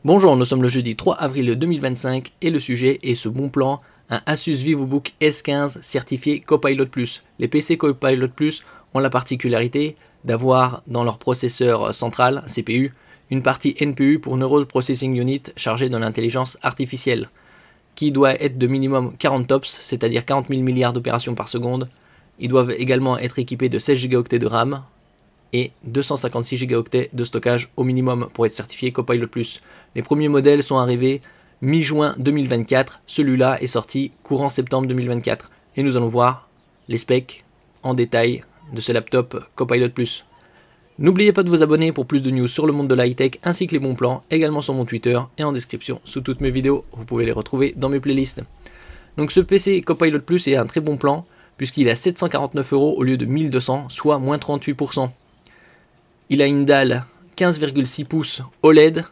Bonjour, nous sommes le jeudi 3 avril 2025 et le sujet est ce bon plan, un Asus VivoBook S15 certifié Copilot+. Les PC Copilot+, ont la particularité d'avoir dans leur processeur central, CPU, une partie NPU pour Neural Processing Unit chargée de l'intelligence artificielle, qui doit être de minimum 40 TOPS, c'est-à-dire 40 000 milliards d'opérations par seconde. Ils doivent également être équipés de 16 Go de RAM, et 256 Go de stockage au minimum pour être certifié Copilot+. Les premiers modèles sont arrivés mi-juin 2024, celui-là est sorti courant septembre 2024. Et nous allons voir les specs en détail de ce laptop Copilot+. N'oubliez pas de vous abonner pour plus de news sur le monde de la high-tech ainsi que les bons plans, également sur mon Twitter et en description sous toutes mes vidéos. Vous pouvez les retrouver dans mes playlists. Donc ce PC Copilot+ est un très bon plan puisqu'il est à 749 € au lieu de 1200, soit moins 38%. Il a une dalle 15,6 pouces OLED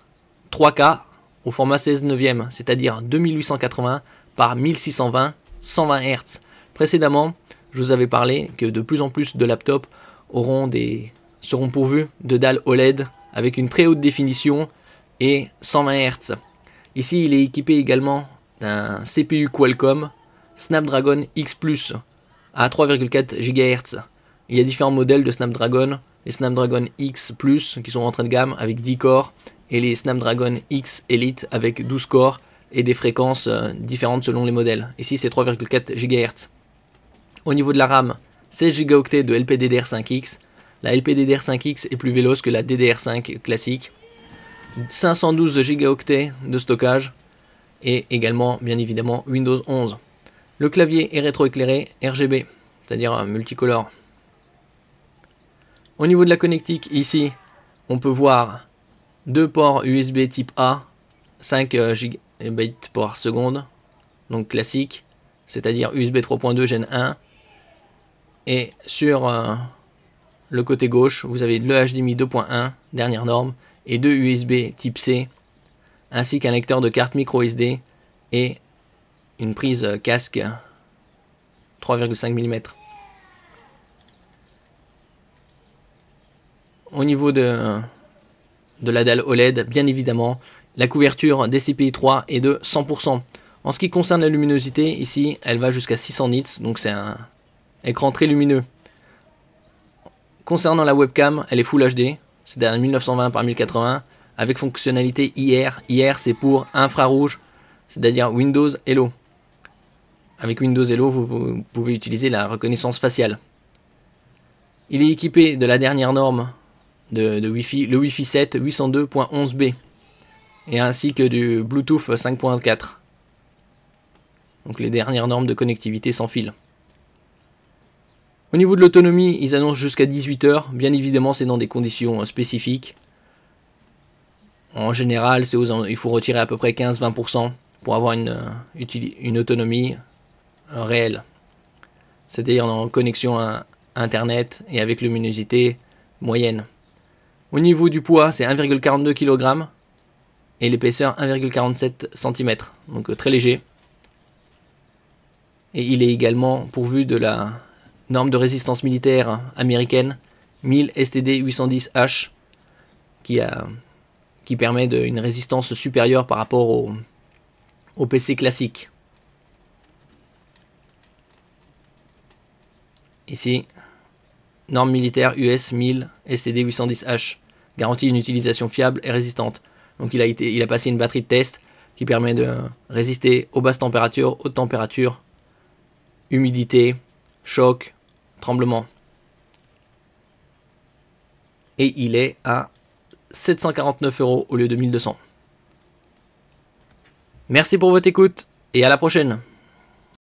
3K au format 16 neuvième, c'est-à-dire 2880 par 1620, 120 Hz. Précédemment, je vous avais parlé que de plus en plus de laptops seront pourvus de dalles OLED avec une très haute définition et 120 Hz. Ici, il est équipé également d'un CPU Qualcomm Snapdragon X Plus à 3,4 GHz. Il y a différents modèles de Snapdragon, les Snapdragon X Plus qui sont entrée de gamme avec 10 corps et les Snapdragon X Elite avec 12 corps et des fréquences différentes selon les modèles. Ici c'est 3,4 GHz. Au niveau de la RAM, 16 Go de LPDDR5X. La LPDDR5X est plus véloce que la DDR5 classique. 512 Go de stockage et également bien évidemment Windows 11. Le clavier est rétroéclairé RGB, c'est-à-dire multicolore. Au niveau de la connectique, ici, on peut voir deux ports USB type A, 5 Gb par seconde, donc classique, c'est-à-dire USB 3.2 Gen 1. Et sur le côté gauche, vous avez le HDMI 2.1, dernière norme, et deux USB type C, ainsi qu'un lecteur de carte micro SD et une prise casque 3,5 mm. Au niveau de la dalle OLED, bien évidemment, la couverture DCI 3 est de 100%. En ce qui concerne la luminosité, ici, elle va jusqu'à 600 nits, donc c'est un écran très lumineux. Concernant la webcam, elle est Full HD, c'est à 1920 par 1080, avec fonctionnalité IR. IR, c'est pour infrarouge, c'est-à-dire Windows Hello. Avec Windows Hello, vous pouvez utiliser la reconnaissance faciale. Il est équipé de la dernière norme de Wi-Fi, le Wi-Fi 7 802.11b et ainsi que du Bluetooth 5.4, donc les dernières normes de connectivité sans fil. Au niveau de l'autonomie, ils annoncent jusqu'à 18 heures, bien évidemment c'est dans des conditions spécifiques. En général, il faut retirer à peu près 15-20% pour avoir une autonomie réelle, c'est-à-dire en connexion à Internet et avec luminosité moyenne. Au niveau du poids, c'est 1,42 kg et l'épaisseur 1,47 cm, donc très léger. Et il est également pourvu de la norme de résistance militaire américaine 1000 STD 810H qui permet une résistance supérieure par rapport au PC classique. Ici, norme militaire US 1000 STD 810H, garantit une utilisation fiable et résistante. Donc il a passé une batterie de test qui permet de résister aux basses températures, hautes températures, humidité, choc, tremblement. Et il est à 749 € au lieu de 1200. Merci pour votre écoute et à la prochaine.